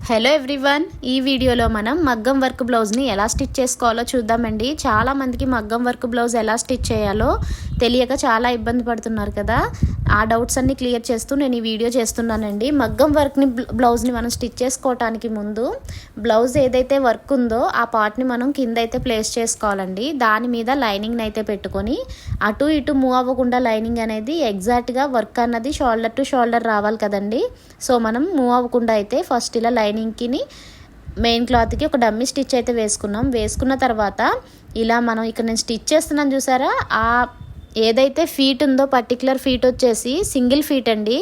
Hello everyone, ఈ వీడియోలో మనం మగ్గం వర్క్ బ్లౌజ్ని ఎలా స్టిచ్ చేసుకోవాలో చూద్దామండి. చాలామందికి మగ్గం వర్క్ బ్లౌజ్ ఎలా స్టిచ్ చేయాలో తెలియక చాలా ఇబ్బంది పడుతున్నారు కదా. ఆ డౌట్స్ అన్ని క్లియర్ చేస్తూ నేను ఈ వీడియో చేస్తున్నానండి. మగ్గం వర్క్ని బ్లౌజ్ని మనం స్టిచ్ చేసుకోవడానికి ముందు బ్లౌజ్ ఏదైతే వర్క్ ఉందో ఆ పార్ట్ని మనం కింద అయితే ప్లేస్ చేసుకోవాలండి. దాని మీద లైనింగ్ని అయితే పెట్టుకొని అటు ఇటు మూవ్ అవ్వకుండా లైనింగ్ అనేది ఎగ్జాక్ట్గా వర్క్ అన్నది షోల్డర్ టు షోల్డర్ రావాలి కదండి. సో మనం మూవ్ అవ్వకుండా అయితే ఫస్ట్ ఇలా లైనింగ్కి మెయిన్ క్లాత్కి ఒక డమ్మీ స్టిచ్ అయితే వేసుకున్న తర్వాత ఇలా మనం ఇక్కడ నేను స్టిచ్ చేస్తున్నాను చూసారా, ఆ ఏదైతే ఫీట్ ఉందో పర్టికులర్ ఫీట్ వచ్చేసి సింగిల్ ఫీట్ అండి.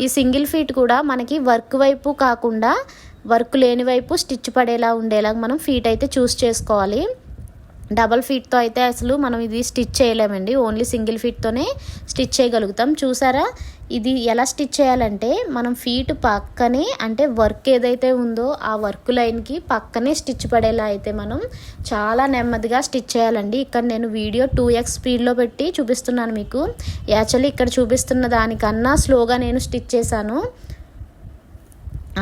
ఈ సింగిల్ ఫీట్ కూడా మనకి వర్క్ వైపు కాకుండా వర్క్ లేని వైపు స్టిచ్ పడేలా ఉండేలా మనం ఫీట్ అయితే చూస్ చేసుకోవాలి. డబల్ ఫీట్తో అయితే అసలు మనం ఇది స్టిచ్ చేయలేమండి, ఓన్లీ సింగిల్ ఫీట్తోనే స్టిచ్ చేయగలుగుతాం. చూసారా, ఇది ఎలా స్టిచ్ చేయాలంటే మనం ఫీట్ పక్కనే, అంటే వర్క్ ఏదైతే ఉందో ఆ వర్క్ లైన్కి పక్కనే స్టిచ్ పడేలా అయితే మనం చాలా నెమ్మదిగా స్టిచ్ చేయాలండి. ఇక్కడ నేను వీడియో 2x స్పీడ్లో పెట్టి చూపిస్తున్నాను మీకు. యాక్చువల్లీ ఇక్కడ చూపిస్తున్న దానికన్నా స్లోగా నేను స్టిచ్ చేశాను.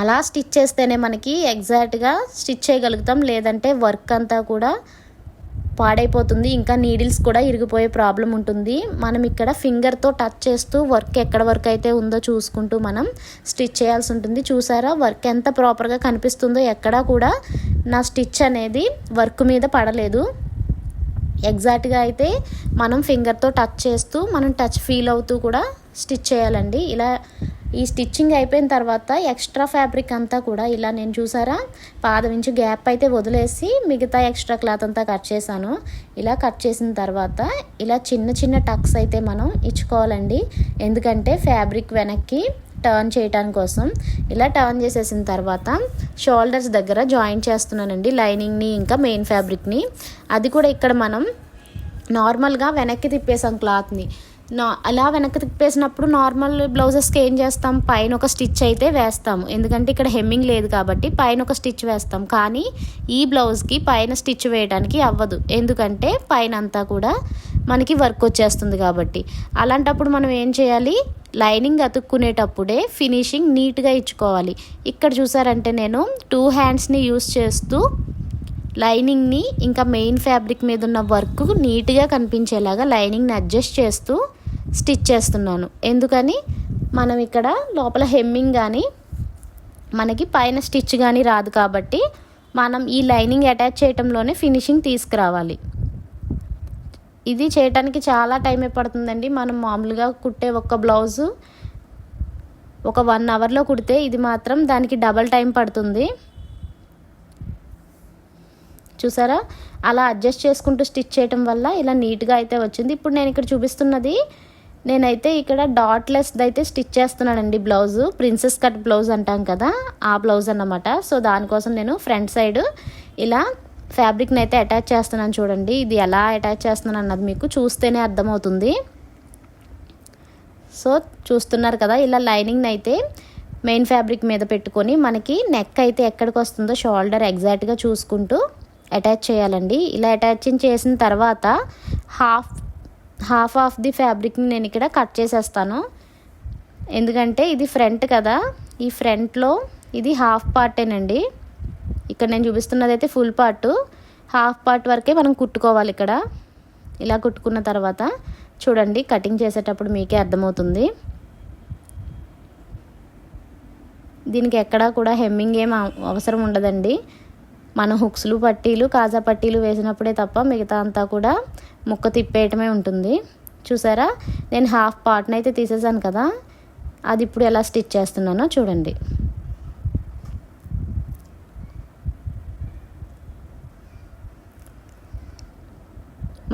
అలా స్టిచ్ చేస్తేనే మనకి ఎగ్జాక్ట్గా స్టిచ్ చేయగలుగుతాం, లేదంటే వర్క్ అంతా కూడా పాడైపోతుంది, ఇంకా నీడిల్స్ కూడా ఇరిగిపోయే ప్రాబ్లం ఉంటుంది. మనం ఇక్కడ ఫింగర్తో టచ్ చేస్తూ వర్క్ ఎక్కడ వరకు అయితే ఉందో చూసుకుంటూ మనం స్టిచ్ చేయాల్సి ఉంటుంది. చూసారా, వర్క్ ఎంత ప్రాపర్గా కనిపిస్తుందో, ఎక్కడా కూడా నా స్టిచ్ అనేది వర్క్ మీద పడలేదు. ఎగ్జాక్ట్గా అయితే మనం ఫింగర్తో టచ్ చేస్తూ మనం టచ్ ఫీల్ అవుతూ కూడా స్టిచ్ చేయాలండి. ఇలా ఈ స్టిచ్చింగ్ అయిపోయిన తర్వాత ఎక్స్ట్రా ఫ్యాబ్రిక్ అంతా కూడా ఇలా నేను చూసారా పాదం ఇంచు గ్యాప్ అయితే వదిలేసి మిగతా ఎక్స్ట్రా క్లాత్ అంతా కట్ చేశాను. ఇలా కట్ చేసిన తర్వాత ఇలా చిన్న చిన్న టక్స్ అయితే మనం ఇచ్చుకోవాలండి, ఎందుకంటే ఫ్యాబ్రిక్ వెనక్కి టర్న్ చేయడం కోసం. ఇలా టర్న్ చేసేసిన తర్వాత షోల్డర్స్ దగ్గర జాయింట్ చేస్తున్నానండి లైనింగ్ని ఇంకా మెయిన్ ఫ్యాబ్రిక్ని. అది కూడా ఇక్కడ మనం నార్మల్గా వెనక్కి తిప్పేసాం క్లాత్ని. అలా వెనక్కి తిప్పేసినప్పుడు నార్మల్ బ్లౌజెస్కి ఏం చేస్తాం, పైన ఒక స్టిచ్ అయితే వేస్తాము, ఎందుకంటే ఇక్కడ హెమ్మింగ్ లేదు కాబట్టి పైన ఒక స్టిచ్ వేస్తాం. కానీ ఈ బ్లౌజ్కి పైన స్టిచ్ వేయడానికి అవ్వదు, ఎందుకంటే పైన అంతా కూడా మనకి వర్క్ వచ్చేస్తుంది కాబట్టి. అలాంటప్పుడు మనం ఏం చేయాలి, లైనింగ్ అతుక్కునేటప్పుడే ఫినిషింగ్ నీట్గా ఇచ్చుకోవాలి. ఇక్కడ చూసారంటే నేను 2 హ్యాండ్స్ని యూస్ చేస్తూ లైనింగ్ని ఇంకా మెయిన్ ఫ్యాబ్రిక్ మీద ఉన్న వర్క్ నీట్గా కనిపించేలాగా లైనింగ్ని అడ్జస్ట్ చేస్తూ స్టిచ్ చేస్తున్నాను. ఎందుకని మనం ఇక్కడ లోపల హెమ్మింగ్ కానీ మనకి పైన స్టిచ్ కానీ రాదు కాబట్టి మనం ఈ లైనింగ్ అటాచ్ చేయడంలోనే ఫినిషింగ్ తీసుకురావాలి. ఇది చేయడానికి చాలా టైం పడుతుందండి. మనం మామూలుగా కుట్టే ఒక బ్లౌజు ఒక 1 అవర్లో కుడితే ఇది మాత్రం దానికి డబల్ టైం పడుతుంది. చూసారా, అలా అడ్జస్ట్ చేసుకుంటూ స్టిచ్ చేయడం వల్ల ఇలా నీట్గా అయితే వచ్చింది. ఇప్పుడు నేను ఇక్కడ చూపిస్తున్నది, నేనైతే ఇక్కడ డాట్లెస్ అయితే స్టిచ్ చేస్తున్నానండి. బ్లౌజు ప్రిన్సెస్ కట్ బ్లౌజ్ అంటాం కదా, ఆ బ్లౌజ్ అన్నమాట. సో దానికోసం నేను ఫ్రంట్ సైడ్ ఇలా ఫ్యాబ్రిక్ని అయితే అటాచ్ చేస్తున్నాను. చూడండి, ఇది ఎలా అటాచ్ చేస్తున్నాను అన్నది మీకు చూస్తేనే అర్థమవుతుంది. సో చూస్తున్నారు కదా, ఇలా లైనింగ్ని అయితే మెయిన్ ఫ్యాబ్రిక్ మీద పెట్టుకొని మనకి నెక్ అయితే ఎక్కడికి వస్తుందో షోల్డర్ ఎగ్జాక్ట్గా చూసుకుంటూ అటాచ్ చేయాలండి. ఇలా అటాచింగ్ చేసిన తర్వాత హాఫ్ ఆఫ్ ది ఫ్యాబ్రిక్ని నేను ఇక్కడ కట్ చేసేస్తాను, ఎందుకంటే ఇది ఫ్రంట్ కదా, ఈ ఫ్రంట్లో ఇది హాఫ్ పార్టేనండి. ఇక్కడ నేను చూపిస్తున్నది అయితే ఫుల్ పార్ట్, హాఫ్ పార్ట్ వరకే మనం కుట్టుకోవాలి. ఇక్కడ ఇలా కుట్టుకున్న తర్వాత చూడండి, కటింగ్ చేసేటప్పుడు మీకే అర్థమవుతుంది. దీనికి ఎక్కడా కూడా హెమ్మింగ్ ఏం అవసరం ఉండదండి. మనం హుక్స్లు పట్టీలు కాజా పట్టీలు వేసినప్పుడే తప్ప మిగతా అంతా కూడా ముక్క తిప్పేయటమే ఉంటుంది. చూసారా, నేను హాఫ్ పార్ట్ని అయితే తీసేసాను కదా, అది ఇప్పుడు ఎలా స్టిచ్ చేస్తున్నానో చూడండి.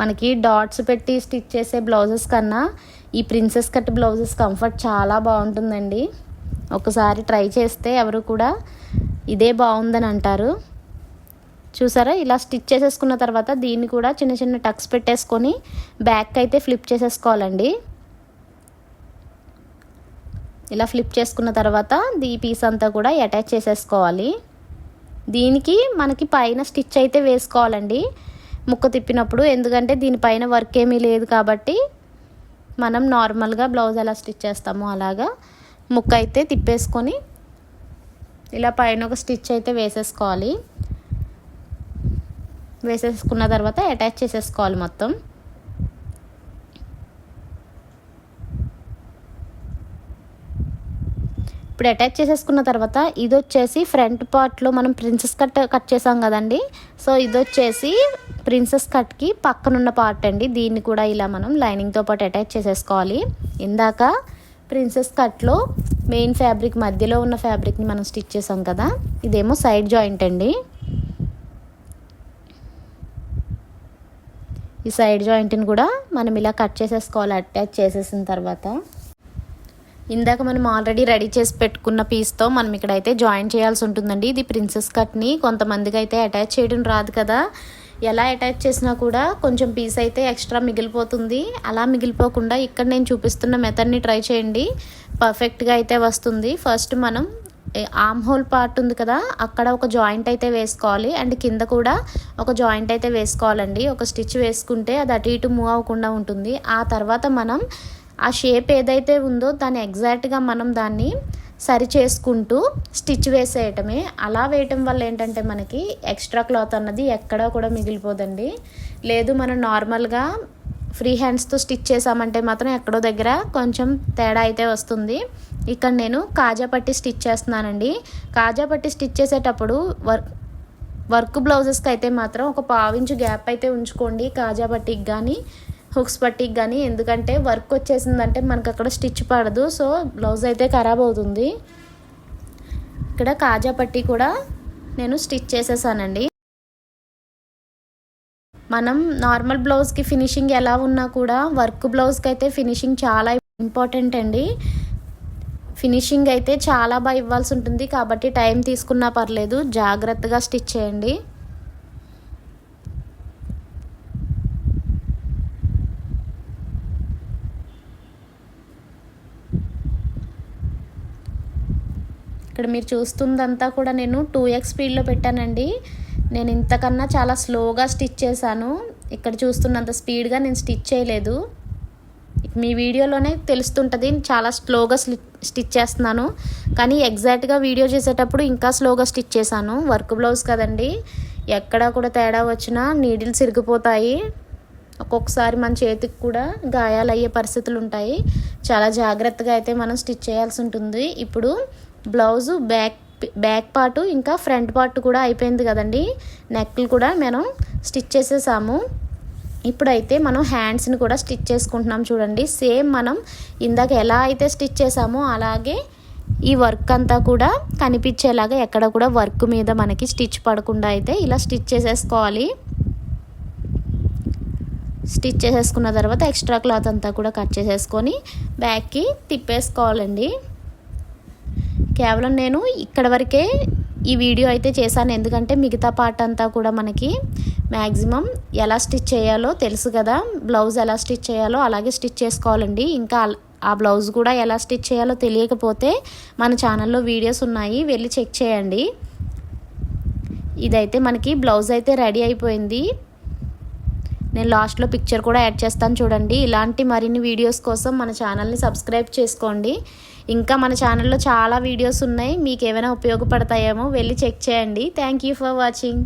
మనకి డాట్స్ పెట్టి స్టిచ్ చేసే బ్లౌజెస్ కన్నా ఈ ప్రిన్సెస్ కట్ బ్లౌజెస్ కంఫర్ట్ చాలా బాగుంటుందండి. ఒకసారి ట్రై చేస్తే ఎవరు కూడా ఇదే బాగుందని అంటారు. చూసారా, ఇలా స్టిచ్ చేసేసుకున్న తర్వాత దీన్ని కూడా చిన్న చిన్న టక్స్ పెట్టేసుకొని బ్యాక్ అయితే ఫ్లిప్ చేసేసుకోవాలండి. ఇలా ఫ్లిప్ చేసుకున్న తర్వాత ఈ పీస్ అంతా కూడా అటాచ్ చేసేసుకోవాలి. దీనికి మనకి పైన స్టిచ్ అయితే వేసుకోవాలండి ముక్క తిప్పినప్పుడు, ఎందుకంటే దీనిపైన వర్క్ ఏమీ లేదు కాబట్టి మనం నార్మల్గా బ్లౌజ్ ఎలా స్టిచ్ చేస్తామో అలాగా ముక్క అయితే తిప్పేసుకొని ఇలా పైన ఒక స్టిచ్ అయితే వేసేసుకోవాలి. వేసేసుకున్న తర్వాత అటాచ్ చేసేసుకోవాలి మొత్తం. ఇప్పుడు అటాచ్ చేసేసుకున్న తర్వాత ఇది వచ్చేసి ఫ్రంట్ పార్ట్లో మనం ప్రిన్సెస్ కట్ చేసాం కదండి. సో ఇది వచ్చేసి ప్రిన్సెస్ కట్కి పక్కనున్న పార్ట్ అండి. దీన్ని కూడా ఇలా మనం లైనింగ్తో పాటు అటాచ్ చేసేసుకోవాలి. ఇందాక ప్రిన్సెస్ కట్లో మెయిన్ ఫ్యాబ్రిక్ మధ్యలో ఉన్న ఫ్యాబ్రిక్ని మనం స్టిచ్ చేసాం కదా, ఇదేమో సైడ్ జాయింట్ అండి. ఈ సైడ్ జాయింట్ని కూడా మనం ఇలా కట్ చేసేసుకోవాలి అటాచ్ చేసేసిన తర్వాత. ఇందాక మనం ఆల్రెడీ రెడీ చేసి పెట్టుకున్న పీస్తో మనం ఇక్కడైతే జాయిన్ చేయాల్సి ఉంటుందండి. ఇది ప్రిన్సెస్ కట్ని కొంతమందికి అయితే అటాచ్ చేయడం రాదు కదా, ఎలా అటాచ్ చేసినా కూడా కొంచెం పీస్ అయితే ఎక్స్ట్రా మిగిలిపోతుంది. అలా మిగిలిపోకుండా ఇక్కడ నేను చూపిస్తున్న మెథడ్ని ట్రై చేయండి, పర్ఫెక్ట్గా అయితే వస్తుంది. ఫస్ట్ మనం ఆర్మ్ హోల్ పార్ట్ ఉంది కదా, అక్కడ ఒక జాయింట్ అయితే వేసుకోవాలి అండ్ కింద కూడా ఒక జాయింట్ అయితే వేసుకోవాలండి. ఒక స్టిచ్ వేసుకుంటే అది అటు ఇటు మూవ్ అవ్వకుండా ఉంటుంది. ఆ తర్వాత మనం ఆ షేప్ ఏదైతే ఉందో దాన్ని ఎగ్జాక్ట్గా మనం దాన్ని సరి చేసుకుంటూ స్టిచ్ వేసేయటమే. అలా వేయటం వల్ల ఏంటంటే మనకి ఎక్స్ట్రా క్లాత్ అన్నది ఎక్కడా కూడా మిగిలిపోదండి. లేదు మనం నార్మల్గా ఫ్రీ హ్యాండ్స్తో స్టిచ్ చేసామంటే మాత్రం ఎక్కడో దగ్గర కొంచెం తేడా అయితే వస్తుంది. ఇక్కడ నేను కాజా పట్టి స్టిచ్ చేస్తున్నానండి. కాజా పట్టి స్టిచ్ చేసేటప్పుడు వర్క్ బ్లౌజెస్కి అయితే మాత్రం ఒక 1/2 ఇంచు గ్యాప్ అయితే ఉంచుకోండి, కాజా పట్టికి కానీ హుక్స్ పట్టికి కానీ. ఎందుకంటే వర్క్ వచ్చేసిందంటే మనకు అక్కడ స్టిచ్ పడదు, సో బ్లౌజ్ అయితే ఖరాబ్ అవుతుంది. ఇక్కడ కాజా పట్టి కూడా నేను స్టిచ్ చేసేసానండి. మనం నార్మల్ బ్లౌజ్కి ఫినిషింగ్ ఎలా ఉన్నా కూడా వర్క్ బ్లౌజ్కి అయితే ఫినిషింగ్ చాలా ఇంపార్టెంట్ అండి. ఫినిషింగ్ అయితే చాలా బాగా ఇవ్వాల్సి ఉంటుంది, కాబట్టి టైం తీసుకున్నా పర్లేదు, జాగ్రత్తగా స్టిచ్ చేయండి. ఇక్కడ మీరు చూస్తుందంతా కూడా నేను 2x స్పీడ్లో పెట్టానండి. నేను ఇంతకన్నా చాలా స్లోగా స్టిచ్ చేశాను. ఇక్కడ చూస్తున్నంత స్పీడ్గా నేను స్టిచ్ చేయలేదు. మీ వీడియోలోనే తెలుస్తుంటుంది చాలా స్లోగా స్టిచ్ చేస్తున్నాను, కానీ ఎగ్జాక్ట్గా వీడియో చేసేటప్పుడు ఇంకా స్లోగా స్టిచ్ చేశాను. వర్క్ బ్లౌజ్ కదండి, ఎక్కడా కూడా తేడా వచ్చినా నీడిల్స్ ఇరిగిపోతాయి. ఒక్కొక్కసారి మన చేతికి కూడా గాయాలు అయ్యే పరిస్థితులు ఉంటాయి. చాలా జాగ్రత్తగా అయితే మనం స్టిచ్ చేయాల్సి ఉంటుంది. ఇప్పుడు బ్లౌజు బ్యాక్ పార్టు ఇంకా ఫ్రంట్ పార్ట్ కూడా అయిపోయింది కదండి. నెక్లు కూడా మనం స్టిచ్ చేసేసాము. ఇప్పుడైతే మనం హ్యాండ్స్ని కూడా స్టిచ్ చేసుకుంటున్నాం. చూడండి, సేమ్ మనం ఇందాక ఎలా అయితే స్టిచ్ చేసామో అలాగే ఈ వర్క్ అంతా కూడా కనిపించేలాగా ఎక్కడ కూడా వర్క్ మీద మనకి స్టిచ్ పడకుండా అయితే ఇలా స్టిచ్ చేసేసుకోవాలి. స్టిచ్ చేసేసుకున్న తర్వాత ఎక్స్ట్రా క్లాత్ అంతా కూడా కట్ చేసేసుకొని బ్యాక్కి తిప్పేసుకోవాలండి. కేవలం నేను ఇక్కడ వరకే ఈ వీడియో అయితే చేశాను, ఎందుకంటే మిగతా పార్ట్ అంతా కూడా మనకి మ్యాక్సిమం ఎలా స్టిచ్ చేయాలో తెలుసు కదా. బ్లౌజ్ ఎలా స్టిచ్ చేయాలో అలాగే స్టిచ్ చేసుకోవాలండి. ఇంకా ఆ బ్లౌజ్ కూడా ఎలా స్టిచ్ చేయాలో తెలియకపోతే మన ఛానల్లో వీడియోస్ ఉన్నాయి, వెళ్ళి చెక్ చేయండి. ఇదైతే మనకి బ్లౌజ్ అయితే రెడీ అయిపోయింది. నేను లాస్ట్లో పిక్చర్ కూడా యాడ్ చేస్తాను చూడండి. ఇలాంటి మరిన్ని వీడియోస్ కోసం మన ఛానల్ని సబ్స్క్రైబ్ చేసుకోండి. ఇంకా మన ఛానల్లో చాలా వీడియోస్ ఉన్నాయి, మీకు ఏమైనా ఉపయోగపడతాయేమో వెళ్ళి చెక్ చేయండి. Thank you for watching.